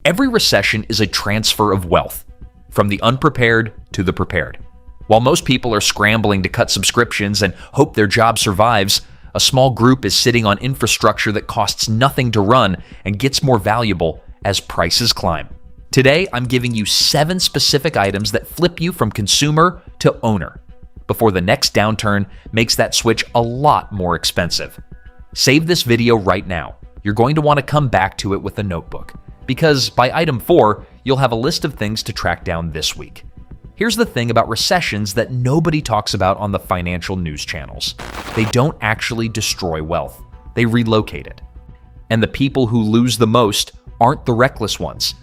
Every recession is a transfer of wealth, from the unprepared to the prepared. While most people are scrambling to cut subscriptions and hope their job survives, a small group is sitting on infrastructure that costs nothing to run and gets more valuable as prices climb. Today, I'm giving you 7 specific items that flip you from consumer to owner before the next downturn makes that switch a lot more expensive. Save this video right now. You're going to want to come back to it with a notebook, because by item 4, you'll have a list of things to track down this week. Here's the thing about recessions that nobody talks about on the financial news channels. They don't actually destroy wealth. They relocate it. And the people who lose the most aren't the reckless ones.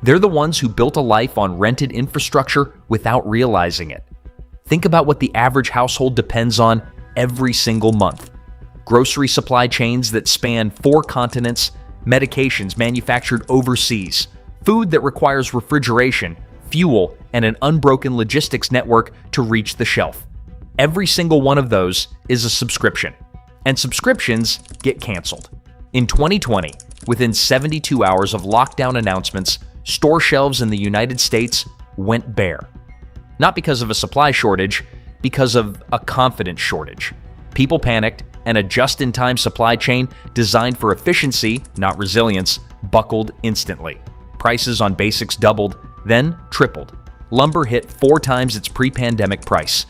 They're the ones who built a life on rented infrastructure without realizing it. Think about what the average household depends on every single month. Grocery supply chains that span 4 continents, medications manufactured overseas, food that requires refrigeration, fuel, and an unbroken logistics network to reach the shelf. Every single one of those is a subscription, and subscriptions get canceled. In 2020, within 72 hours of lockdown announcements, store shelves in the United States went bare. Not because of a supply shortage, because of a confidence shortage. People panicked, and a just-in-time supply chain designed for efficiency, not resilience, buckled instantly. Prices on basics doubled, then tripled. Lumber hit 4 times its pre-pandemic price.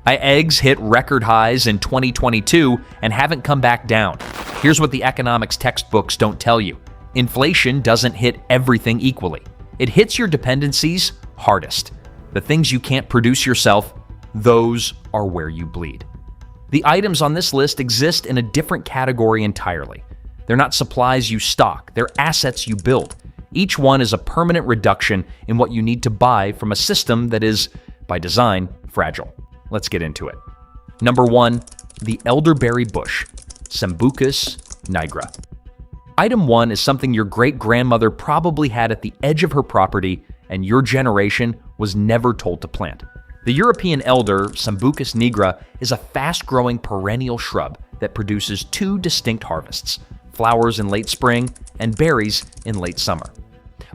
Eggs hit record highs in 2022 and haven't come back down. Here's what the economics textbooks don't tell you. Inflation doesn't hit everything equally. It hits your dependencies hardest. The things you can't produce yourself, those are where you bleed. The items on this list exist in a different category entirely. They're not supplies you stock, they're assets you build. Each one is a permanent reduction in what you need to buy from a system that is, by design, fragile. Let's get into it. Number 1, the elderberry bush, Sambucus nigra. Item 1 is something your great-grandmother probably had at the edge of her property and your generation was never told to plant. The European elder, Sambucus nigra, is a fast-growing perennial shrub that produces 2 distinct harvests, flowers in late spring and berries in late summer.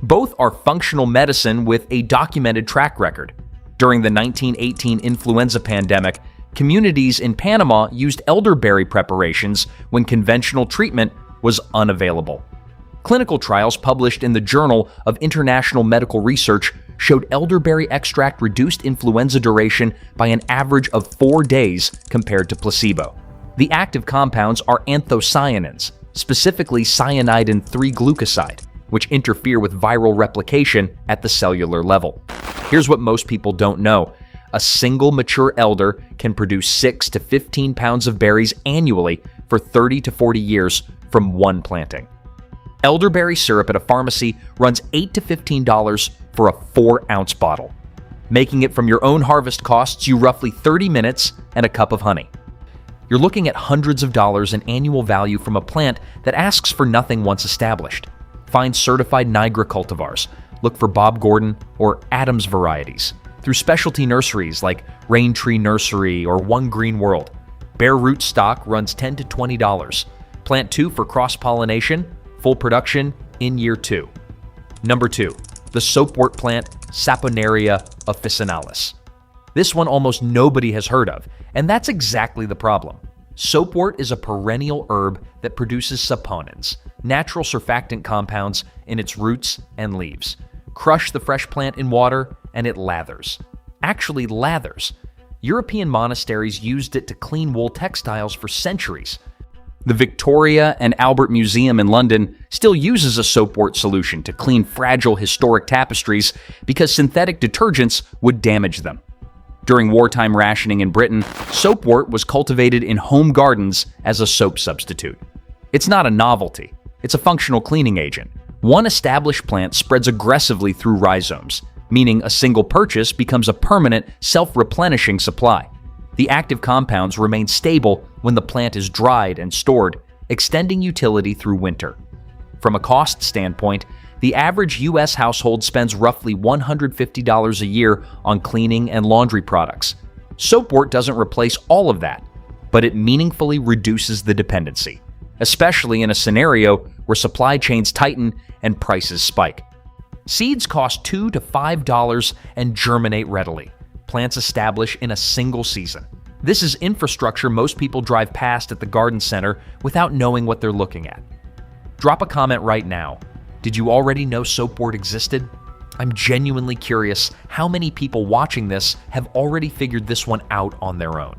Both are functional medicine with a documented track record. During the 1918 influenza pandemic, communities in Panama used elderberry preparations when conventional treatment was unavailable. Clinical trials published in the Journal of International Medical Research showed elderberry extract reduced influenza duration by an average of 4 days compared to placebo. The active compounds are anthocyanins, specifically cyanidin 3-glucoside, which interfere with viral replication at the cellular level. Here's what most people don't know. A single mature elder can produce 6 to 15 pounds of berries annually for 30 to 40 years from one planting. Elderberry syrup at a pharmacy runs $8 to $15 for a 4-ounce bottle. Making it from your own harvest costs you roughly 30 minutes and a cup of honey. You're looking at hundreds of dollars in annual value from a plant that asks for nothing once established. Find certified Nigra cultivars. Look for Bob Gordon or Adams varieties through specialty nurseries like Rain Tree Nursery or One Green World. Bare root stock runs $10 to $20. Plant 2 for cross-pollination, full production in year 2. Number 2, the soapwort plant Saponaria officinalis. This one almost nobody has heard of, and that's exactly the problem. Soapwort is a perennial herb that produces saponins, natural surfactant compounds in its roots and leaves. Crush the fresh plant in water and it lathers. Actually lathers. European monasteries used it to clean wool textiles for centuries. The Victoria and Albert Museum in London still uses a soapwort solution to clean fragile historic tapestries because synthetic detergents would damage them. During wartime rationing in Britain, soapwort was cultivated in home gardens as a soap substitute. It's not a novelty, it's a functional cleaning agent. One established plant spreads aggressively through rhizomes, meaning a single purchase becomes a permanent, self-replenishing supply. The active compounds remain stable when the plant is dried and stored, extending utility through winter. From a cost standpoint, the average U.S. household spends roughly $150 a year on cleaning and laundry products. Soapwort doesn't replace all of that, but it meaningfully reduces the dependency, especially in a scenario where supply chains tighten and prices spike. Seeds cost $2 to $5 and germinate readily. Plants establish in a single season. This is infrastructure most people drive past at the garden center without knowing what they're looking at. Drop a comment right now. Did you already know soapwort existed? I'm genuinely curious how many people watching this have already figured this one out on their own.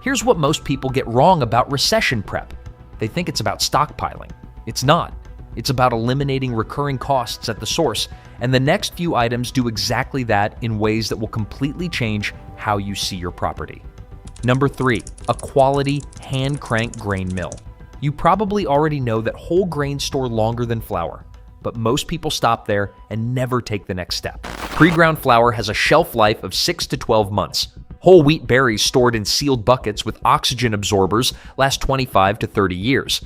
Here's what most people get wrong about recession prep. They think it's about stockpiling. It's not. It's about eliminating recurring costs at the source, and the next few items do exactly that in ways that will completely change how you see your property. Number 3, a quality hand-crank grain mill. You probably already know that whole grains store longer than flour, but most people stop there and never take the next step. Pre-ground flour has a shelf life of 6 to 12 months. Whole wheat berries stored in sealed buckets with oxygen absorbers last 25 to 30 years.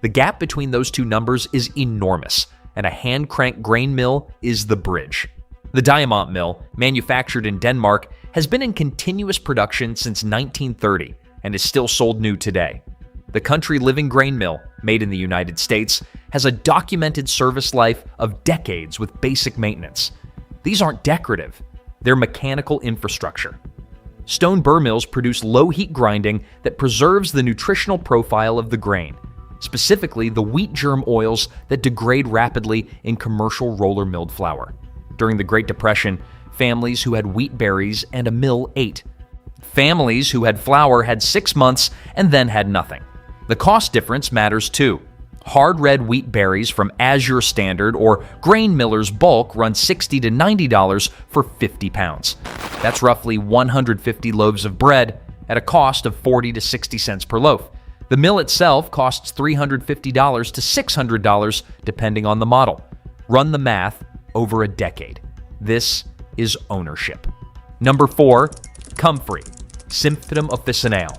The gap between those two numbers is enormous, and a hand-crank grain mill is the bridge. The Diamant mill, manufactured in Denmark, has been in continuous production since 1930 and is still sold new today. The Country Living grain mill, made in the United States, has a documented service life of decades with basic maintenance. These aren't decorative, they're mechanical infrastructure. Stone burr mills produce low-heat grinding that preserves the nutritional profile of the grain, specifically the wheat germ oils that degrade rapidly in commercial roller-milled flour. During the Great Depression, families who had wheat berries and a mill ate. Families who had flour had 6 months and then had nothing. The cost difference matters too. Hard red wheat berries from Azure Standard or Grain Miller's Bulk run $60 to $90 for 50 pounds. That's roughly 150 loaves of bread at a cost of 40 to 60 cents per loaf. The mill itself costs $350 to $600 depending on the model. Run the math over a decade. This is ownership. Number 4, comfrey, Symphytum officinale.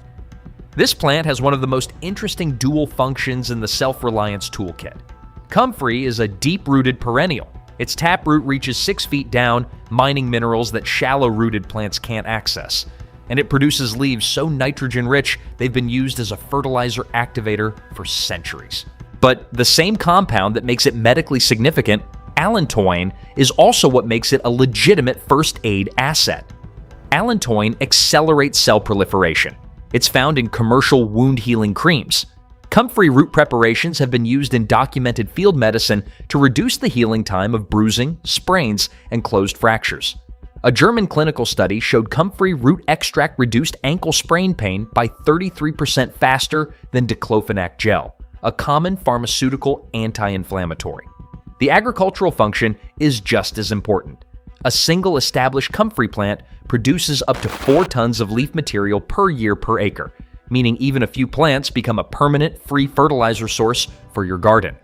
This plant has one of the most interesting dual functions in the self-reliance toolkit. Comfrey is a deep-rooted perennial. Its taproot reaches 6 feet down, mining minerals that shallow-rooted plants can't access. And it produces leaves so nitrogen-rich they've been used as a fertilizer activator for centuries. But the same compound that makes it medically significant, allantoin, is also what makes it a legitimate first aid asset. Allantoin accelerates cell proliferation. It's found in commercial wound-healing creams. Comfrey root preparations have been used in documented field medicine to reduce the healing time of bruising, sprains, and closed fractures. A German clinical study showed comfrey root extract reduced ankle sprain pain by 33% faster than diclofenac gel, a common pharmaceutical anti-inflammatory. The agricultural function is just as important. A single established comfrey plant produces up to 4 tons of leaf material per year per acre, meaning even a few plants become a permanent free fertilizer source for your garden.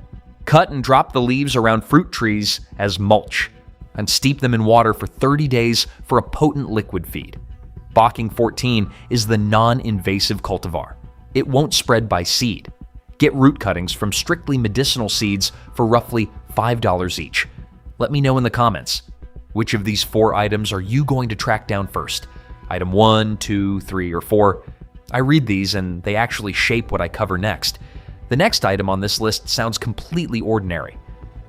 Cut and drop the leaves around fruit trees as mulch, and steep them in water for 30 days for a potent liquid feed. Bocking 14 is the non-invasive cultivar. It won't spread by seed. Get root cuttings from strictly medicinal seeds for roughly $5 each. Let me know in the comments. Which of these 4 items are you going to track down first? Item 1, 2, 3, or 4? I read these and they actually shape what I cover next. The next item on this list sounds completely ordinary,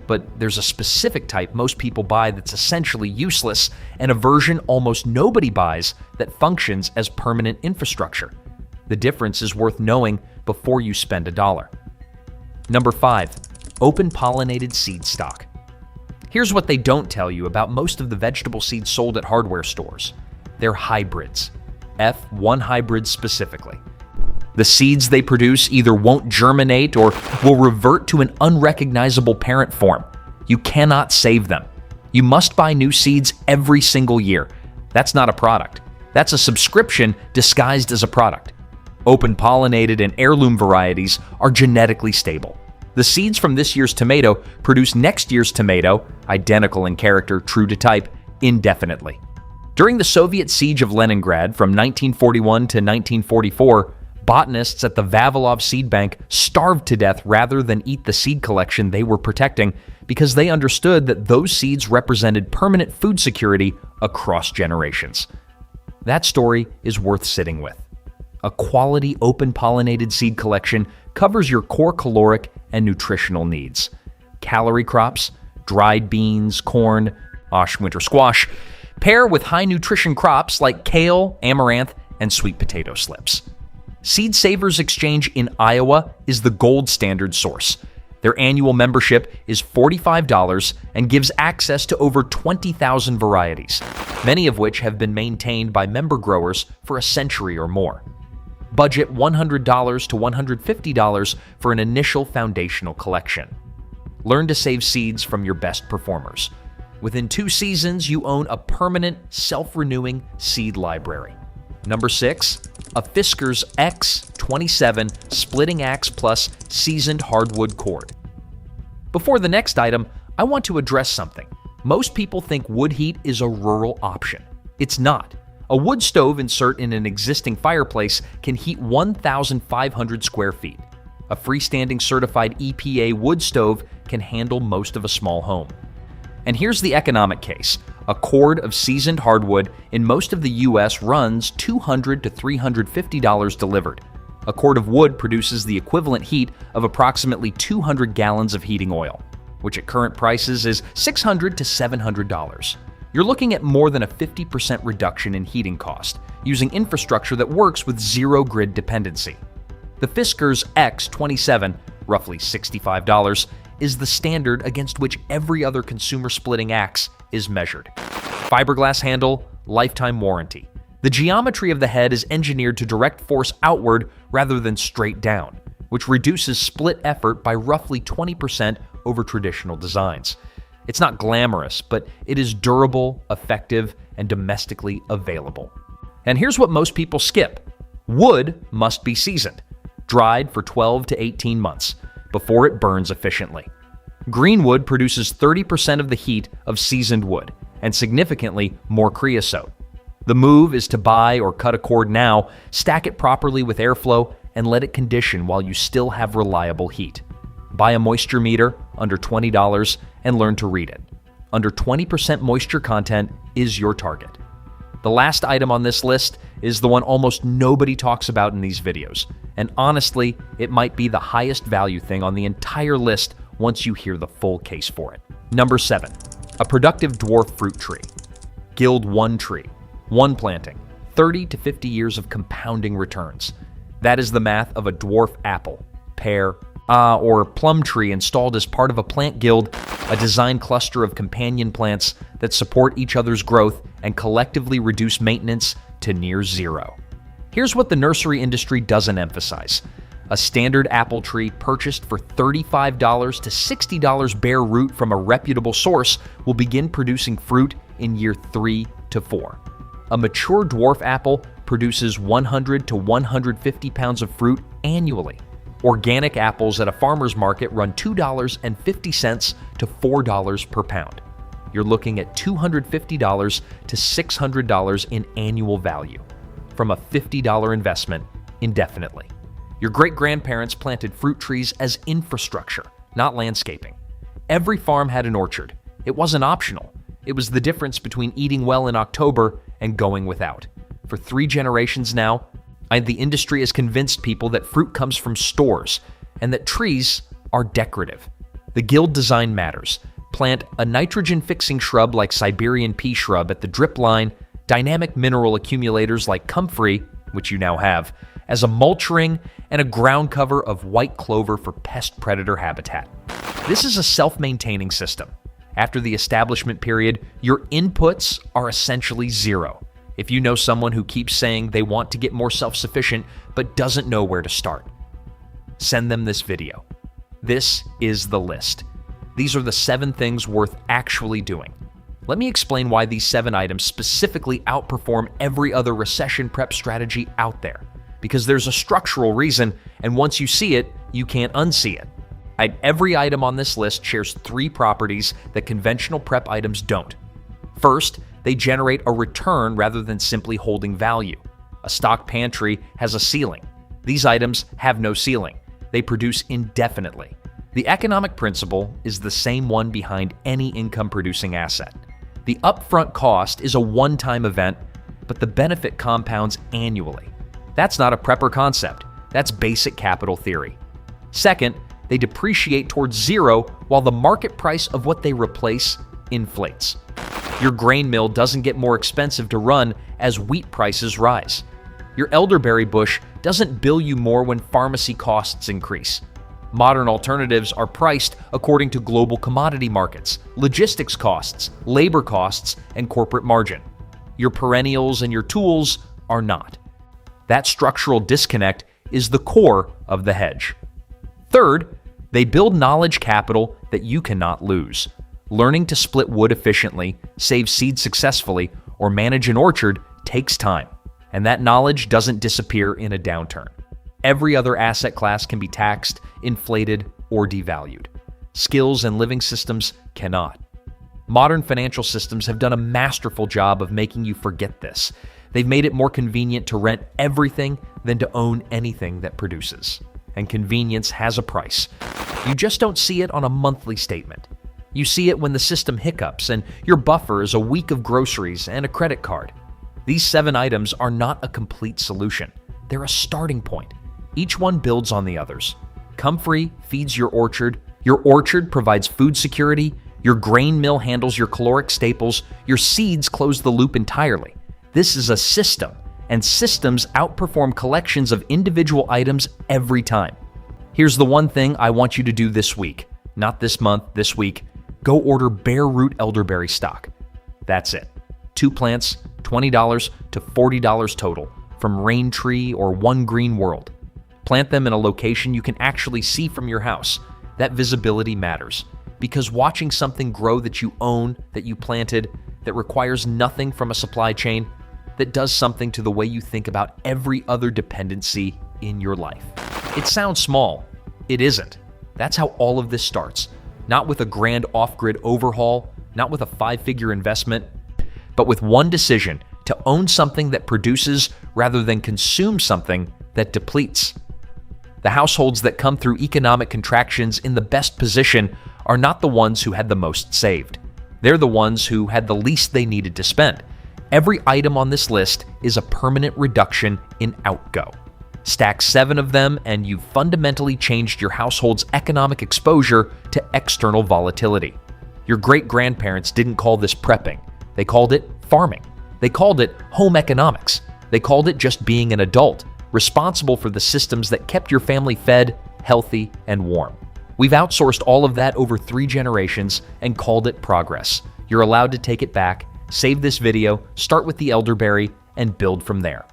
but there's a specific type most people buy that's essentially useless and a version almost nobody buys that functions as permanent infrastructure. The difference is worth knowing before you spend $1. Number 5, open pollinated seed stock. Here's what they don't tell you about most of the vegetable seeds sold at hardware stores. They're hybrids, F1 hybrids specifically. The seeds they produce either won't germinate or will revert to an unrecognizable parent form. You cannot save them. You must buy new seeds every single year. That's not a product. That's a subscription disguised as a product. Open pollinated and heirloom varieties are genetically stable. The seeds from this year's tomato produce next year's tomato, identical in character, true to type, indefinitely. During the Soviet siege of Leningrad from 1941 to 1944, botanists at the Vavilov seed bank starved to death rather than eat the seed collection they were protecting because they understood that those seeds represented permanent food security across generations. That story is worth sitting with. A quality open pollinated seed collection covers your core caloric and nutritional needs. Calorie crops, dried beans, corn, winter squash, pair with high nutrition crops like kale, amaranth, and sweet potato slips. Seed Savers Exchange in Iowa is the gold standard source. Their annual membership is $45 and gives access to over 20,000 varieties, many of which have been maintained by member growers for a century or more. Budget $100 to $150 for an initial foundational collection. Learn to save seeds from your best performers. Within 2 seasons, you own a permanent, self-renewing seed library. Number 6, a Fiskars X27 Splitting Axe Plus Seasoned Hardwood Cord. Before the next item, I want to address something. Most people think wood heat is a rural option. It's not. A wood stove insert in an existing fireplace can heat 1,500 square feet. A freestanding certified EPA wood stove can handle most of a small home. And here's the economic case. A cord of seasoned hardwood in most of the U.S. runs $200 to $350 delivered. A cord of wood produces the equivalent heat of approximately 200 gallons of heating oil, which at current prices is $600 to $700. You're looking at more than a 50% reduction in heating cost, using infrastructure that works with zero grid dependency. The Fiskars X27, roughly $65, is the standard against which every other consumer splitting axe is measured. Fiberglass handle, lifetime warranty. The geometry of the head is engineered to direct force outward rather than straight down, which reduces split effort by roughly 20% over traditional designs. It's not glamorous, but it is durable, effective, and domestically available. And here's what most people skip. Wood must be seasoned, dried for 12 to 18 months before it burns efficiently. Greenwood produces 30% of the heat of seasoned wood and significantly more creosote. The move is to buy or cut a cord now, stack it properly with airflow, and let it condition while you still have reliable heat. Buy a moisture meter under $20 and learn to read it. Under 20% moisture content is your target. The last item on this list is the one almost nobody talks about in these videos, and honestly, it might be the highest value thing on the entire list once you hear the full case for it. Number 7, a productive dwarf fruit tree. Gild 1 tree, 1 planting, 30 to 50 years of compounding returns. That is the math of a dwarf apple, pear, or plum tree installed as part of a plant guild, a design cluster of companion plants that support each other's growth and collectively reduce maintenance to near zero. Here's what the nursery industry doesn't emphasize. A standard apple tree purchased for $35 to $60 bare root from a reputable source will begin producing fruit in year 3 to 4. A mature dwarf apple produces 100 to 150 pounds of fruit annually. Organic apples at a farmer's market run $2.50 to $4 per pound. You're looking at $250 to $600 in annual value from a $50 investment indefinitely. Your great-grandparents planted fruit trees as infrastructure, not landscaping. Every farm had an orchard. It wasn't optional. It was the difference between eating well in October and going without. For 3 generations now, the industry has convinced people that fruit comes from stores and that trees are decorative. The Gild design matters. Plant a nitrogen-fixing shrub like Siberian pea shrub at the drip line, dynamic mineral accumulators like comfrey, which you now have, as a mulch ring, and a ground cover of white clover for pest predator habitat. This is a self-maintaining system. After the establishment period, your inputs are essentially zero. If you know someone who keeps saying they want to get more self-sufficient but doesn't know where to start, send them this video. This is the list. These are the 7 things worth actually doing. Let me explain why these 7 items specifically outperform every other recession prep strategy out there. Because there's a structural reason, and once you see it, you can't unsee it. Every item on this list shares 3 properties that conventional prep items don't. First, they generate a return rather than simply holding value. A stock pantry has a ceiling. These items have no ceiling. They produce indefinitely. The economic principle is the same one behind any income-producing asset. The upfront cost is a one-time event, but the benefit compounds annually. That's not a prepper concept. That's basic capital theory. Second, They depreciate towards zero while the market price of what they replace inflates. Your grain mill doesn't get more expensive to run as wheat prices rise. Your elderberry bush doesn't bill you more when pharmacy costs increase. Modern alternatives are priced according to global commodity markets, logistics costs, labor costs, and corporate margin. Your perennials and your tools are not. That structural disconnect is the core of the hedge. Third, they build knowledge capital that you cannot lose. Learning to split wood efficiently, save seeds successfully, or manage an orchard takes time, and that knowledge doesn't disappear in a downturn. Every other asset class can be taxed, inflated, or devalued. Skills and living systems cannot. Modern financial systems have done a masterful job of making you forget this. They've made it more convenient to rent everything than to own anything that produces. And convenience has a price. You just don't see it on a monthly statement. You see it when the system hiccups and your buffer is a week of groceries and a credit card. These 7 items are not a complete solution. They're a starting point. Each one builds on the others. Comfrey feeds your orchard provides food security, your grain mill handles your caloric staples, your seeds close the loop entirely. This is a system, and systems outperform collections of individual items every time. Here's the one thing I want you to do this week, not this month, this week. Go order bare root elderberry stock. That's it. 2 plants, $20 to $40 total, from Rain Tree or One Green World. Plant them in a location you can actually see from your house. That visibility matters, because watching something grow that you own, that you planted, that requires nothing from a supply chain, that does something to the way you think about every other dependency in your life. It sounds small. It isn't. That's how all of this starts. Not with a grand off-grid overhaul, not with a 5-figure investment, but with one decision to own something that produces rather than consume something that depletes. The households that come through economic contractions in the best position are not the ones who had the most saved. They're the ones who had the least they needed to spend. Every item on this list is a permanent reduction in outgo. Stack 7 of them and you've fundamentally changed your household's economic exposure to external volatility. Your great-grandparents didn't call this prepping. They called it farming. They called it home economics. They called it just being an adult, responsible for the systems that kept your family fed, healthy, and warm. We've outsourced all of that over 3 generations and called it progress. You're allowed to take it back, save this video, start with the elderberry, and build from there.